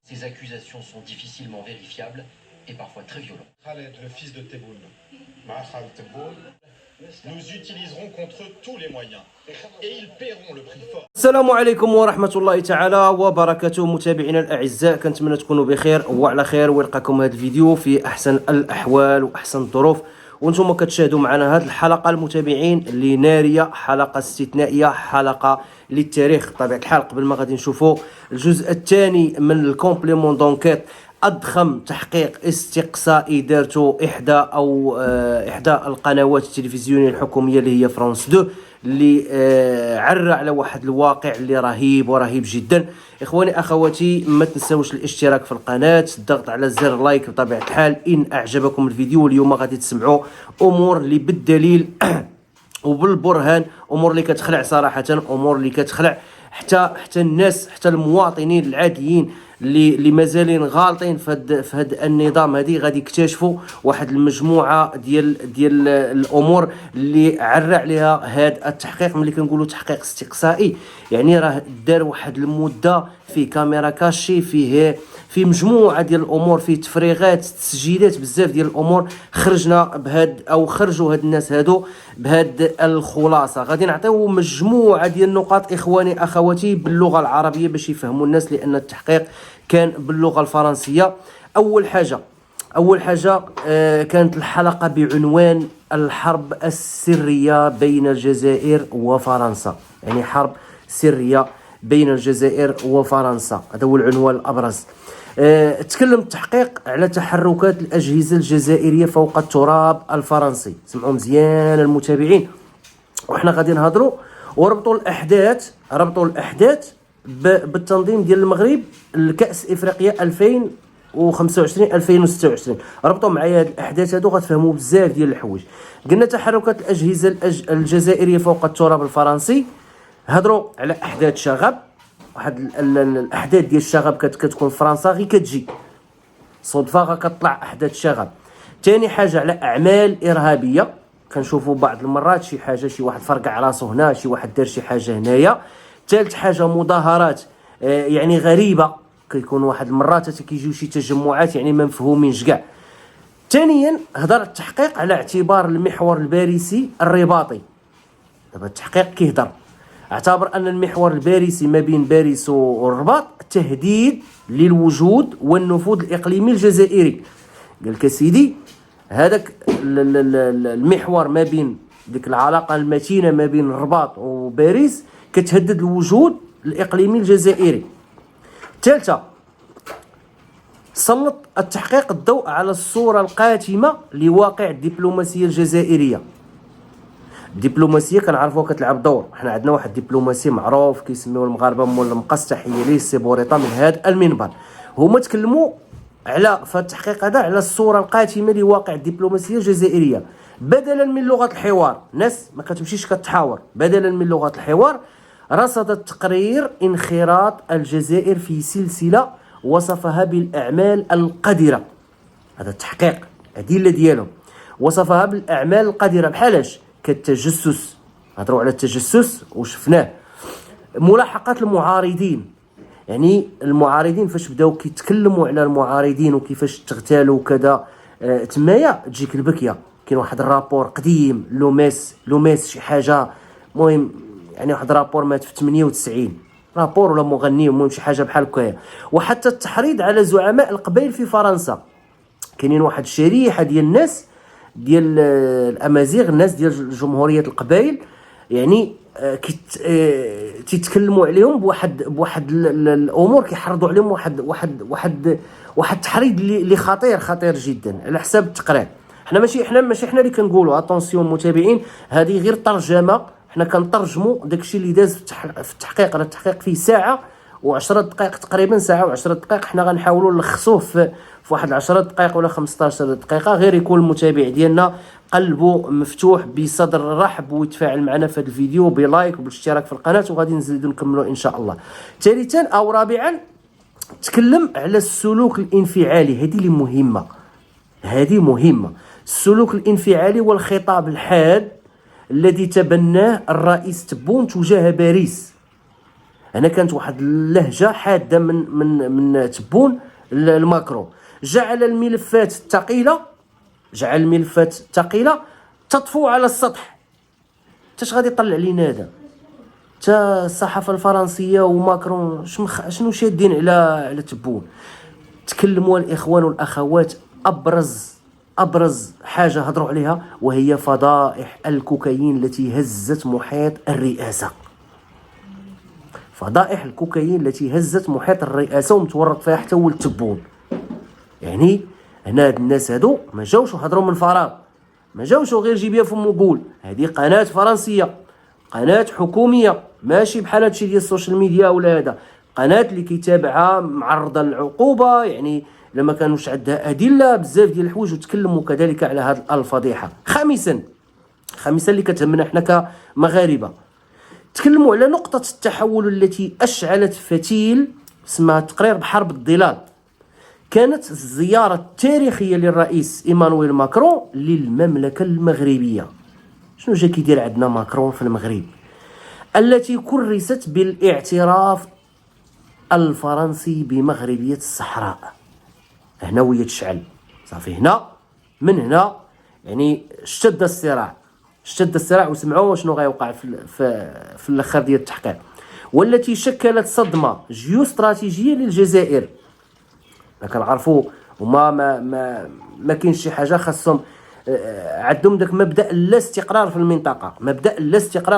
Ces accusations sont difficilement vérifiables et parfois très violentes. Khaled, le fils de Tebboune, Khaled Tebboune, nous utiliserons contre eux tous les moyens et ils paieront le prix fort. السلام عليكم ورحمة الله تعالى وبركاته متابعينا الأعزاء، كنتمنى تكونوا بخير وعلى خير ويلقاكم هذا الفيديو في أحسن الأحوال وأحسن الظروف. وانتم كتشاهدوا معنا هذه الحلقة المتابعين اللي نارية، حلقة استثنائية، حلقة للتاريخ بطبيعة الحال. قبل ما غادي نشوفوا الجزء الثاني من الكومبليمون دونكيت، أضخم تحقيق استقصائي دارته إحدى القنوات التلفزيونية الحكومية اللي هي فرانس 2، اللي عرى على واحد الواقع اللي رهيب جدا. اخواني اخواتي، ما تنساوش الاشتراك في القناه، الضغط على زر لايك بطبيعه الحال ان اعجبكم الفيديو. اليوم غادي تسمعوا امور اللي بالدليل وبالبرهان، امور اللي كتخلع صراحه، امور اللي كتخلع حتى الناس، حتى المواطنين العاديين اللي مازالين غالطين في هذا النظام هذه. غادي يكتشفوا واحد المجموعه ديال الامور اللي عرى عليها هذا التحقيق. ملي كنقولوا تحقيق استقصائي يعني راه دار واحد المده فيه كاميرا كاشي، فيه مجموعه ديال الامور، فيه تفريغات، تسجيلات، بزاف ديال الامور. خرجوا هاد الناس هادو بهاد الخلاصه. غادي نعطيو مجموعه ديال النقاط اخواني اخواتي باللغه العربيه باش يفهموا الناس، لان التحقيق كان باللغه الفرنسيه. اول حاجه كانت الحلقه بعنوان الحرب السريه بين الجزائر وفرنسا، يعني حرب سريه بين الجزائر وفرنسا، هذا هو العنوان الابرز. تكلم التحقيق على تحركات الأجهزة الجزائرية فوق التراب الفرنسي. سمعوا مزيان المتابعين، وحنا غادي نهضروا وربطوا الأحداث بالتنظيم ديال المغرب الكأس إفريقيا 2025 2026. ربطوا معايا هاد الأحداث هادو غتفهموا بزاف ديال الحوايج. قلنا تحركات الأجهزة الجزائرية فوق التراب الفرنسي، هضروا على أحداث شغب. واحد الاحداث ديال الشغب كتكون في فرنسا غير كتجي صدفه كتطلع احداث شغب. ثاني حاجه على اعمال ارهابيه، كنشوفوا بعض المرات شي واحد فرقع راسو هنا، شي واحد دار شي حاجه هنايا. ثالث حاجه مظاهرات يعني غريبه، كيكون واحد المرات كيجيو شي تجمعات يعني ما مفهومينش كاع. ثانيا هضر التحقيق على اعتبار المحور الباريسي الرباطي. دابا التحقيق كيهضر اعتبر أن المحور الباريسي ما بين باريس والرباط تهديد للوجود والنفوذ الإقليمي الجزائري. قال لك سيدي هذاك المحور ما بين ديك العلاقة المتينة ما بين الرباط وباريس كتهدد الوجود الإقليمي الجزائري. ثالثة، سلط التحقيق الضوء على الصورة القاتمة لواقع الدبلوماسية الجزائرية. الدبلوماسيه كنعرفوها كتلعب دور، حنا عندنا واحد الدبلوماسي معروف كيسميوه المغاربه مول المقص، تحيه ليه سي بوريطه من هذا المنبر. هما تكلموا على في التحقيق هذا على الصوره القاتمه لواقع الدبلوماسيه الجزائريه. بدلا من لغه الحوار، ناس ما كتمشيش كتحاور، بدلا من لغه الحوار رصد التقرير انخراط الجزائر في سلسله وصفها بالاعمال القذره. هذا التحقيق الادله ديالهم وصفها بالاعمال القذره، بحالاش؟ كالتجسس. هضروا على التجسس وشفناه. ملاحقات المعارضين، يعني المعارضين فاش بداو كيتكلموا على المعارضين وكيفاش تغتالوا وكذا، تمايا تجيك البكيه. كاين واحد الرابور قديم لوميس شي حاجه، المهم يعني واحد الرابور مات في 98، رابور ولا مغني، المهم شي حاجه بحال هكايا. وحتى التحريض على زعماء القبائل في فرنسا. كاينين واحد الشريحه ديال الناس ديال الامازيغ، الناس ديال جمهوريه القبائل، يعني تيتكلموا عليهم بواحد الامور، كيحرضوا عليهم واحد التحريض اللي خطير جدا على حساب التقرير. حنا ماشي حنا اللي كنقولوا، اتونسيون متابعين، هذه غير ترجمه، حنا كنترجموا داكشي اللي داز في التحقيق. راه التحقيق فيه ساعه و10 دقائق تقريبا، ساعه و10 دقائق. حنا غنحاولوا نلخصوه في واحد 10 دقائق ولا 15 دقيقه، غير يكون المتابع ديالنا قلبه مفتوح بصدر رحب ويتفاعل معنا في هذا الفيديو بلايك وبالاشتراك في القناه، وغادي نزيدو نكملوا ان شاء الله. ثالثا او رابعا، تكلم على السلوك الانفعالي. هذه اللي مهمه، السلوك الانفعالي والخطاب الحاد الذي تبناه الرئيس تبون تجاه باريس. هنا كانت واحد اللهجه حاده من تبون لماكرون. جعل الملفات الثقيله تطفو على السطح. اش غادي يطلع لينا هذا؟ تا الصحافه الفرنسيه وماكرون شنو شادين على تبون؟ تكلموا الاخوان والاخوات، ابرز حاجه هضروا عليها وهي فضائح الكوكايين التي هزت محيط الرئاسه. فضائح الكوكايين التي هزت محيط الرئاسه ومتورط فيها حتى ولد تبون. يعني هنا هاد الناس هادو ما جاوش وحضروا من فراغ، ما جاوش غير جيبيها فم وقول. هذه قناه فرنسيه، قناه حكوميه، ماشي بحال هادشي ديال السوشيال ميديا ولا هذا. قناه اللي كيتابعها معرضه للعقوبه، يعني لما كانوش عندها ادله بزاف ديال الحوايج، وتكلموا كذلك على هذه الفضيحه. خامسا اللي كتهمنا حنا كمغاربه، تكلموا على نقطه التحول التي اشعلت فتيل اسمها تقرير بحرب الظلال. كانت الزياره التاريخيه للرئيس ايمانويل ماكرون للمملكه المغربيه. شنو جا كيدير عندنا ماكرون في المغرب؟ التي كرست بالاعتراف الفرنسي بمغربيه الصحراء. هنا وهي تشعل صافي. من هنا يعني اشتد الصراع وسمعوا شنو غيوقع في الاخر ديال التحقيق. والتي شكلت صدمه جيوستراتيجيه للجزائر. كنعرفوا وما ما كاينش شي حاجه خاصهم عندهم داك مبدا لا استقرار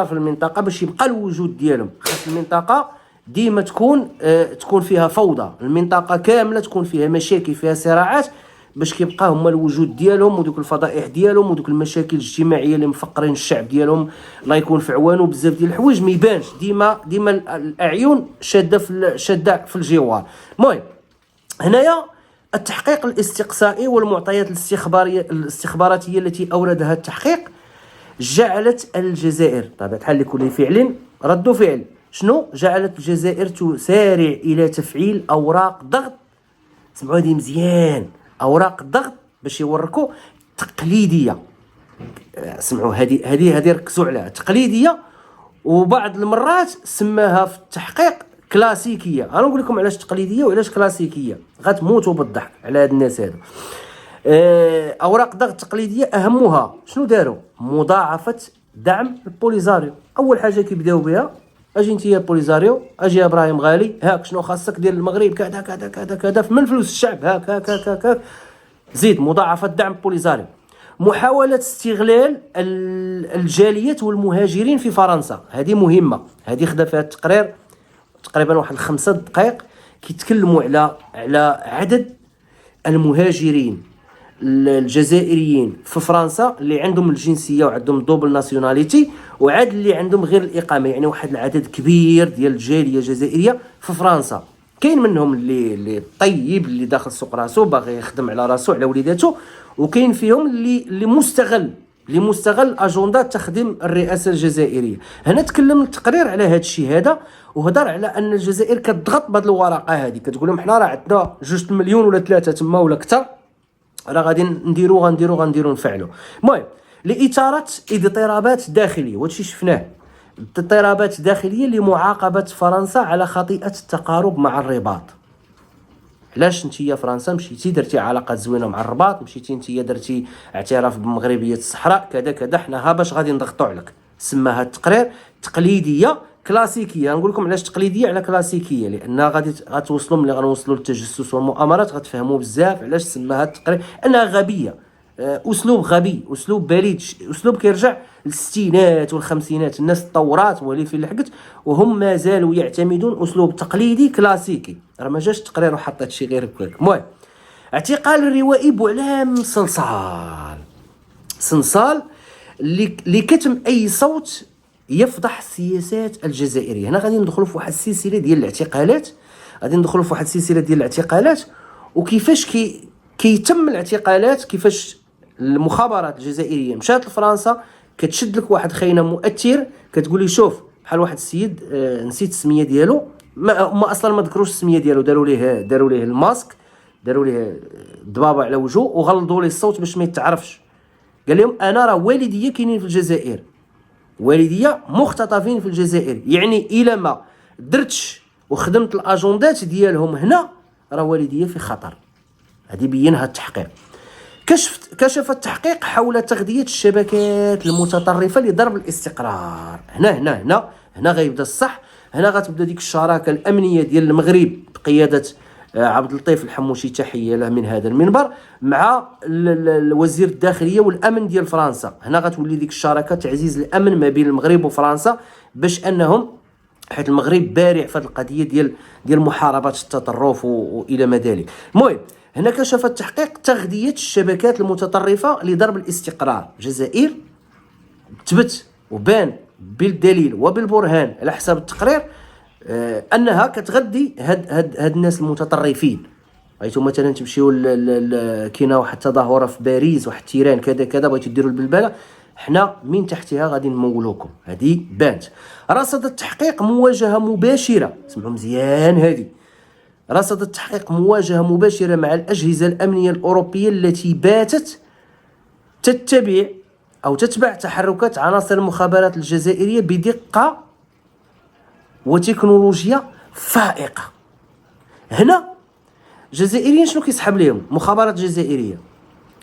في المنطقه باش يبقى الوجود ديالهم. خاص المنطقه ديما تكون فيها فوضى، المنطقه كامله تكون فيها مشاكل، فيها صراعات، باش كيبقى هما الوجود ديالهم ودوك الفضائح ديالهم ودوك المشاكل الاجتماعيه اللي مفقرين الشعب ديالهم. الله يكون في عوانه. بزاف ديال الحوايج ما يبانش، ديما الاعين شاده في الجوار. المهم هنايا التحقيق الاستقصائي والمعطيات الاستخباراتيه التي اوردها التحقيق جعلت الجزائر طبعا بحال لكل فعل رد فعل. شنو جعلت الجزائر تسارع الى تفعيل اوراق ضغط. سمعوا هذه مزيان، اوراق ضغط باش يوركوا تقليديه. سمعوا هذه ركزوا عليها، تقليديه، وبعض المرات سماها في التحقيق كلاسيكيه. انا نقول لكم علاش تقليديه وعلاش كلاسيكيه، غتموتوا بالضحك على هاد الناس هادو. اوراق ضغط تقليديه اهمها شنو داروا؟ مضاعفه دعم البوليزاريو. اول حاجه كيبداو بها، اجي انت يا بوليزاريو، اجي يا ابراهيم غالي، هاك شنو خاصك دير المغرب كذا كذا كذا كذا من فلوس الشعب، هاك هاك هاك هاك. زيد مضاعفه دعم البوليزاريو. محاوله استغلال الجاليات والمهاجرين في فرنسا، هذه مهمه، هذه خدا فيها التقرير تقريبا واحد 5 دقائق كيتكلموا على عدد المهاجرين الجزائريين في فرنسا اللي عندهم الجنسيه وعندهم دوبل ناسيوناليتي، وعاد اللي عندهم غير الاقامه. يعني واحد العدد كبير ديال الجاليه الجزائريه في فرنسا. كاين منهم اللي طيب، اللي داخل سوق راسو باغي يخدم على راسو على وليداتو، وكاين فيهم اللي مستغل اجنده تخديم الرئاسه الجزائريه. هنا تكلم التقرير على هذا الشيء هذا، وهضر على ان الجزائر كتضغط بهذه الورقه هذه، كتقول لهم حنا راه عندنا 2 مليون ولا 3 تما ولا اكثر، راه غادي غنديروا نفعلوا. المهم لاثاره اضطرابات داخليه، وهادشي شفناه، اضطرابات داخليه لمعاقبه فرنسا على خطيئه التقارب مع الرباط. علاش انت يا فرنسا مشيتي درتي علاقات زوينه مع الرباط، مشيتي انت درتي اعتراف بمغربيه الصحراء كذا كذا، حنا باش غادي نضغطوا عليك. سماها التقرير تقليديه كلاسيكيه. نقول لكم علاش تقليديه على كلاسيكيه، لانها غتوصلوا ملي غنوصلوا للتجسس والمؤامرات غتفهموا بزاف علاش سماها التقرير. انها غبيه، اسلوب غبي، اسلوب بليد، اسلوب كيرجع للستينات والخمسينات. الناس تطورات وهلي فين لحقت، وهم ما زالوا يعتمدون اسلوب تقليدي كلاسيكي. راه ما جاش تقرير وحط هادشي غير هكاك. المهم اعتقال الروائي بوعلام صنصال لكتم اي صوت يفضح السياسات الجزائريه. هنا غادي ندخلوا في واحد السلسله ديال الاعتقالات، وكيفاش كيتم الاعتقالات، كيفاش المخابرات الجزائريه مشات لفرنسا كتشد لك واحد خاينه مؤثر، كتقول لي شوف بحال واحد السيد نسيت السميه ديالو، ما اصلا ما ذكروش السميه ديالو، داروا ليه الماسك، داروا ليه الضبابه على وجهه وغلظوا ليه الصوت باش ما يتعرفش. قال لهم انا راه والديه كاينين في الجزائر، والديه مختطفين في الجزائر. يعني الى ما درتش وخدمت الاجندات ديالهم هنا، راه والديا في خطر. هذه بينها التحقيق. كشف التحقيق حول تغذية الشبكات المتطرفة لضرب الاستقرار. هنا غيبدا الصح. هنا غتبدا ديك الشراكة الأمنية ديال المغرب بقيادة عبد اللطيف الحموشي، تحية له من هذا المنبر، مع وزير الداخلية والأمن ديال فرنسا. هنا غتولي ديك الشراكة تعزيز الأمن ما بين المغرب وفرنسا، باش أنهم، حيت المغرب بارع في هذه القضية ديال محاربة التطرف وإلى ما ذلك. المهم هنا كشف التحقيق تغذية الشبكات المتطرفة لضرب الاستقرار. الجزائر تبت وبان بالدليل وبالبرهان على حساب التقرير انها كتغذي هاد الناس المتطرفين. بغيتو مثلا تمشيو كاينه واحد التظاهره في باريس، واحد تيران كذا كذا، بغيتو ديروا البلبله، حنا من تحتها غادي نمولوكم. هذه بانت. رصد التحقيق مواجهه مباشره، سمعوا مزيان هذه، رصد التحقيق مواجهه مباشره مع الاجهزه الامنيه الاوروبيه التي باتت تتبع تحركات عناصر المخابرات الجزائريه بدقه وتكنولوجيا فائقه. هنا الجزائريين شنو كيسحب لهم؟ مخابرات جزائريه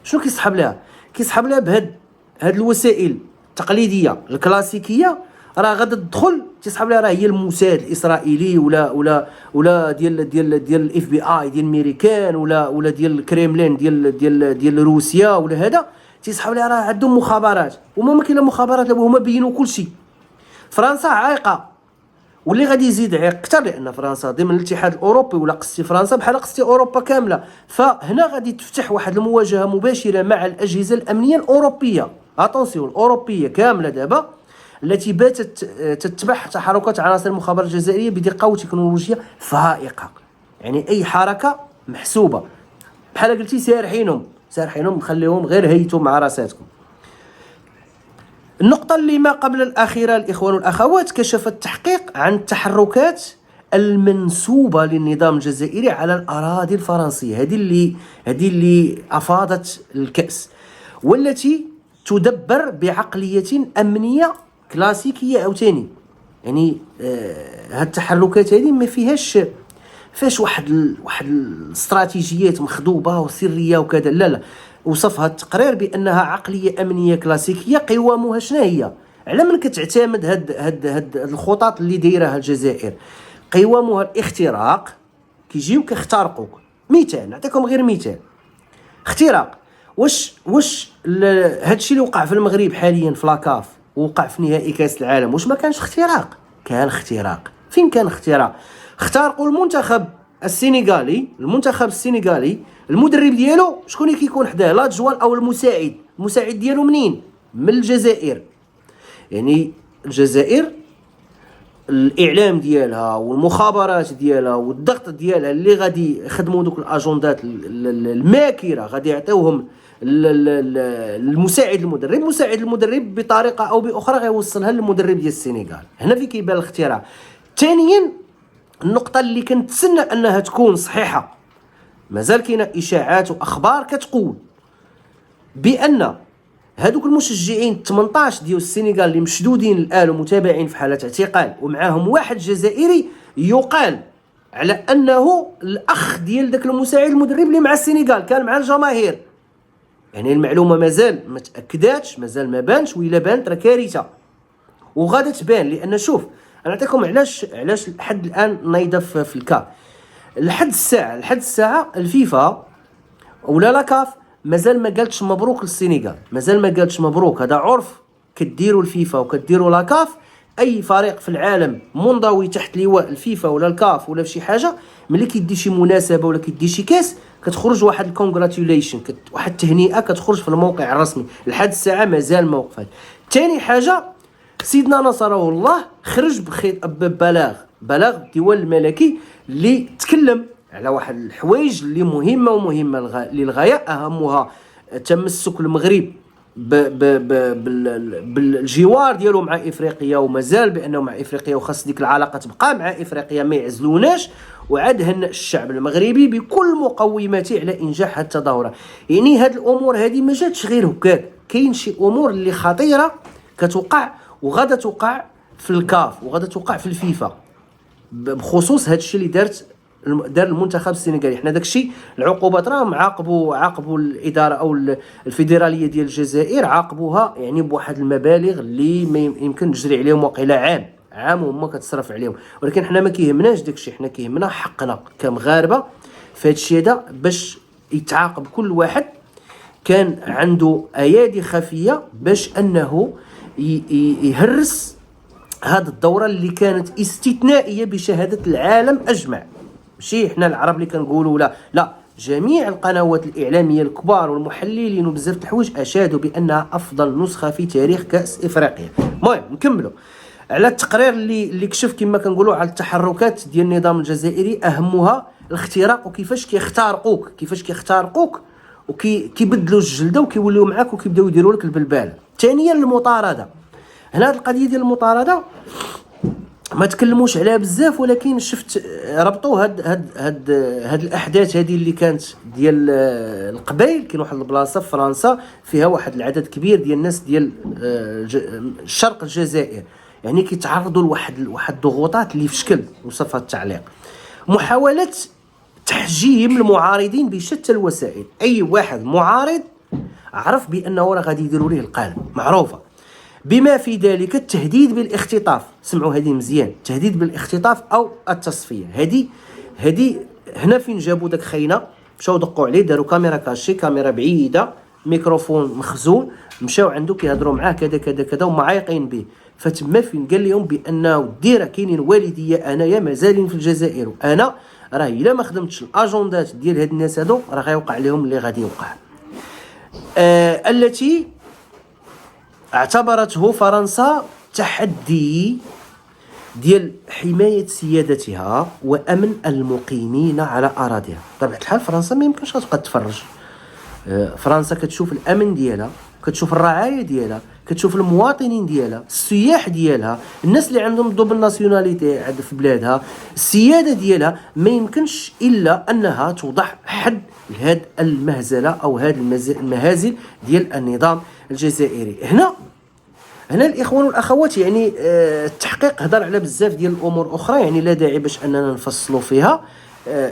شنو كيسحب لها؟ كيسحب لها بهاد الوسائل التقليديه الكلاسيكيه، راه غادا تدخل تسحب لها، راه هي الموساد الاسرائيلي ولا ديال الاف بي اي ديال الميريكان ولا ديال الكريملين ديال روسيا، ولا هذا تيسحب لها، راه عندهم مخابرات. وما ما كاين لا مخابرات، هما بينوا كل شيء. فرنسا عايقه، واللي غادي يزيد عيق اكثر لان فرنسا ضمن الاتحاد الاوروبي، ولا قصتي فرنسا بحال قصتي اوروبا كامله. فهنا غادي تفتح واحد المواجهه مباشره مع الاجهزه الامنيه الاوروبيه، اتونسيون الاوروبيه كامله دابا، التي باتت تتبع تحركات عناصر المخابرات الجزائريه بدقه وتكنولوجيا فائقه. يعني اي حركه محسوبه، بحال قلتي سارحينهم خليهم غير هيتوا مع راساتكم. النقطة اللي ما قبل الأخيرة الإخوان والأخوات، كشف التحقيق عن التحركات المنسوبة للنظام الجزائري على الأراضي الفرنسية. هذه اللي أفاضت الكأس، والتي تدبر بعقلية أمنية كلاسيكية عاوتاني. يعني هاد التحركات هذه ما فيهاش واحد الاستراتيجيات مخضوبة وسرية وكذا، لا. وصفها التقرير بانها عقليه امنيه كلاسيكيه. قوامها شنو هي؟ على من كتعتمد هاد الخطط اللي دايرها الجزائر؟ قوامها الاختراق، كيجيو كيخترقوك. مثال نعطيكم غير مثال، اختراق. واش هادشي اللي وقع في المغرب حاليا في لاكاف، وقع في نهائي كاس العالم، واش ما كانش اختراق؟ كان اختراق. فين كان اختراق؟ اخترقوا المنتخب السنغالي، المدرب ديالو شكون اللي كيكون حداه؟ لاجوان او المساعد ديالو منين؟ من الجزائر. يعني الجزائر الاعلام ديالها والمخابرات ديالها والضغط ديالها اللي غادي يخدموا دوك الاجندات الماكره، غادي يعطيوهم المساعد المدرب بطريقه او باخرى غيوصلها للمدرب ديال السنغال. هنا في كيبان الاختراع. ثانيا، النقطه اللي كنتسنى انها تكون صحيحه، مازال كاينه اشاعات واخبار كتقول بان هذوك المشجعين 18 ديال السنغال اللي مشدودين الان ومتابعين في حاله اعتقال، ومعاهم واحد جزائري يقال على انه الاخ ديال داك المساعد المدرب اللي مع السنغال، كان مع الجماهير. يعني المعلومه مازال ما تاكداتش، مازال ما بانش، وإلا بانت راه كارثه وغادا تبان. لان شوف انا نعطيكم علاش لحد الان نايضه في الكا. لحد الساعه الفيفا ولا لاكاف مازال ما قالتش مبروك للسنغال، مازال ما قالتش مبروك. هذا عرف كديروا الفيفا وكديروا لاكاف. اي فريق في العالم منضوي تحت لواء الفيفا ولا الكاف ولا شي حاجه، ملي كيدي شي مناسبه ولا كيدي شي كاس، كتخرج واحد الكونغراتيوليشن، واحد التهنئه كتخرج في الموقع الرسمي. لحد الساعه مازال ما وقفات. ثاني حاجه، سيدنا نصره الله خرج ببلاغ الديوان الملكي اللي تكلم على واحد الحوايج اللي مهمه للغايه، اهمها تمسك المغرب بالجوار ديالو مع افريقيا، ومازال بانه مع افريقيا وخاص ديك العلاقه تبقى مع افريقيا ما يعزلوناش. وعاد هنأ الشعب المغربي بكل مقوماته على انجاح هذه التظاهره. يعني هاد الامور هذه ما جاتش غير هكاك، كاين شي امور اللي خطيره كتوقع وغادا توقع في الكاف وغادا توقع في الفيفا. بخصوص هذا الشيء اللي دار المنتخب السنغالي. حنا داكشي العقوبات راهم عاقبوا الاداره او الفيدراليه ديال الجزائر، عاقبوها يعني بواحد المبالغ اللي ما يمكن تجري عليهم واقيلا عام وهما كتصرف عليهم. ولكن حنا ما كيهمناش داكشي، حنا كيهمنا حقنا كمغاربه في هذا الشيء هذا، باش يتعاقب كل واحد كان عنده ايادي خفيه باش انه يهرس هذه الدوره اللي كانت استثنائيه بشهاده العالم اجمع. ماشي حنا العرب اللي كنقولوا لا، جميع القنوات الاعلاميه الكبار والمحللين وبزاف د الحوايج اشادوا بانها افضل نسخه في تاريخ كاس افريقيا. المهم نكملوا على التقرير اللي كشف كما كنقولوا على التحركات ديال النظام الجزائري، اهمها الاختراق وكيفاش كيخترقوك وكيبدلوا الجلده وكيوليو معاك وكيبداو يديروا لك البلبال. ثانيا المطارده. هنا هذه القضيه ديال المطارده ما تكلموش عليها بزاف، ولكن شفت ربطوا هاد الاحداث هذه اللي كانت ديال القبائل. كاين واحد البلاصه في فرنسا فيها واحد العدد كبير ديال الناس ديال الشرق الجزائر، يعني كيتعرضوا لواحد الضغوطات اللي في شكل وصف التعليق. محاوله تحجيم المعارضين بشتى الوسائل. اي واحد معارض عرف بانه راه غادي يديروا ليه القالب، معروفه، بما في ذلك التهديد بالاختطاف. سمعوا هذه مزيان، التهديد بالاختطاف او التصفيه. هذه هنا فين جابوا داك خينا، مشاو دقوا عليه، داروا كاميرا كاشي، كاميرا بعيده، ميكروفون مخزون، مشاو عنده كيهضروا معاه كذا كذا كذا ومعايقين به. فتما فين قال لهم بانه ديره كاينين والديا انايا مازالين في الجزائر، وانا راه الا ما خدمتش الاجندات ديال هاد الناس هادو راه غيوقع لهم اللي غادي يوقع. التي اعتبرته فرنسا تحدي ديال حماية سيادتها وأمن المقيمين على أراضيها. بطبيعة الحال فرنسا ما يمكنش تبقى تفرج. فرنسا كتشوف الأمن ديالها، كتشوف الرعاية ديالها، كتشوف المواطنين ديالها، السياح ديالها، الناس اللي عندهم دوبل ناسيوناليتي في بلادها، السيادة ديالها. ما يمكنش إلا أنها توضع حد لهاد المهزلة أو هاد المهازل ديال النظام الجزائري. هنا الاخوان والاخوات يعني التحقيق هضر على بزاف ديال الامور اخرى، يعني لا داعي باش اننا نفصلوا فيها.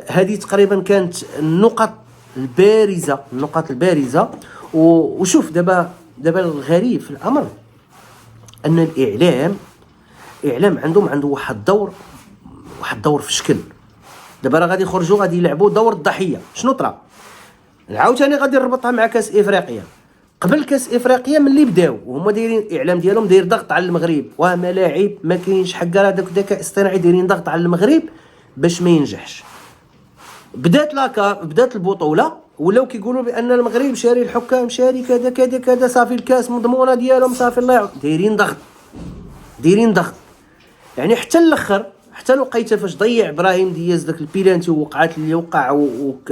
هذه تقريبا كانت النقط البارزه. وشوف دابا الغريب في الامر ان الاعلام عنده واحد الدور في شكل. دابا راه غادي يخرجوا غادي يلعبوا دور الضحيه. شنو طرا؟ عاوتاني غادي نربطها مع كاس افريقيا. قبل كاس افريقيا ملي بداو وهما دايرين الاعلام ديالهم داير ضغط على المغرب، وملاعب ما كاينش حق راه داك الذكاء الاصطناعي دايرين ضغط على المغرب باش ما ينجحش. بدات البطوله ولاو كيقولوا بان المغرب شاري الحكام، شاري كذا كذا كذا، صافي الكاس مضمونه ديالهم، صافي الله دايرين ضغط يعني حتى الاخر، حتى الوقيته فاش ضيع ابراهيم دياز داك البيلانتي ووقعات اللي وقع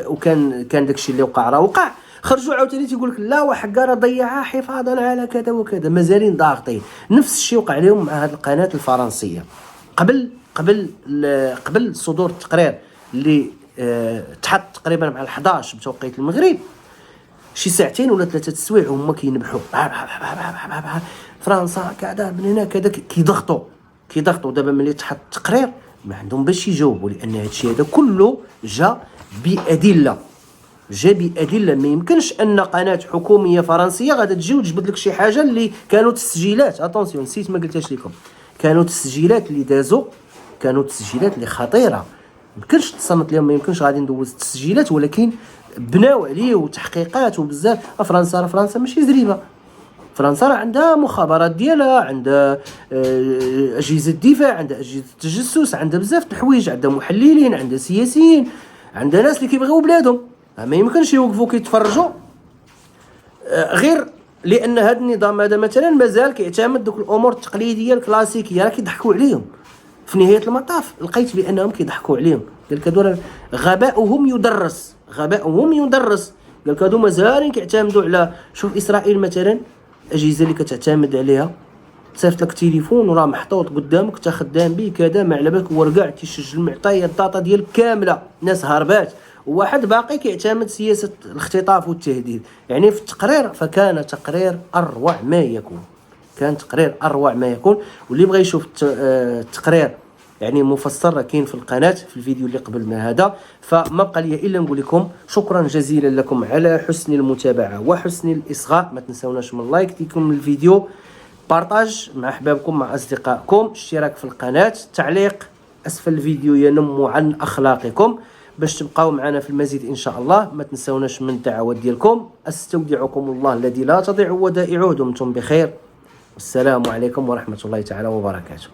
وكان داكشي اللي وقع راه وقع، خرجوا عاوتاني تيقول لك لا وحقا راه ضيعها حفاظا على كذا وكذا. مازالين ضاغطين. نفس الشيء وقع لهم مع هذه القناه الفرنسيه. قبل صدور التقرير اللي تحط تقريبا مع 11 بتوقيت المغرب، شي ساعتين ولا 3 سوايع وهما كينبحوا فرنسا كذا من هنا كذا، كيضغطوا. دابا ملي تحط التقرير ما عندهم باش يجاوبوا، لان هادشي هذا كله جا بادله. ما يمكنش ان قناه حكوميه فرنسيه غادا تجي وتجبد لك شي حاجه اللي كانوا تسجيلات. اتونسيون نسيت ما قلتهاش لكم، كانوا تسجيلات اللي دازوا، كانوا تسجيلات اللي خطيره ما يمكنش تصنت لهم، ما يمكنش غادي ندوز التسجيلات، ولكن بناو عليه وتحقيقات وبزاف. فرنسا ماشي زريبه. فرنسا راه عندها مخابرات ديالها، عندها اجهزه الدفاع، عندها اجهزه التجسس، عندها بزاف د الحوايج، عندها محللين، عندها سياسيين، عندها ناس اللي كيبغيو بلادهم. ما يمكنش يوقفوا كيتفرجوا غير لان هذا النظام هذا مثلا مازال كيعتمد دوك الامور التقليديه الكلاسيكيه. راه كيضحكوا عليهم في نهايه المطاف. لقيت بانهم كيضحكوا عليهم. قال لك هادو غباؤهم يدرس. قال لك هادو مازالين كيعتمدوا على، شوف اسرائيل مثلا الاجهزه اللي كتعتمد عليها، صيفط لك تليفون وراه محطوط قدامك انت خدام به كذا، ما على بالك هو ركع تيسجل معطيه الداتا ديالك كامله. ناس هربات وواحد باقي كيعتمد سياسه الاختطاف والتهديد. يعني في التقرير فكان تقرير اروع ما يكون. واللي بغى يشوف التقرير يعني مفسر راه كاين في القناه في الفيديو اللي قبل من هذا. فما بقى لي الا نقول لكم شكرا جزيلا لكم على حسن المتابعه وحسن الاصغاء. ما تنسوناش من لايك ديكم الفيديو، بارطاج مع احبابكم مع اصدقائكم، اشتراك في القناه، تعليق اسفل الفيديو ينم عن اخلاقكم باش تبقاو معنا في المزيد ان شاء الله. ما تنسوناش من الدعوات ديالكم. استودعكم الله الذي لا تضيع ودائعه. دمتم بخير، والسلام عليكم ورحمه الله تعالى وبركاته.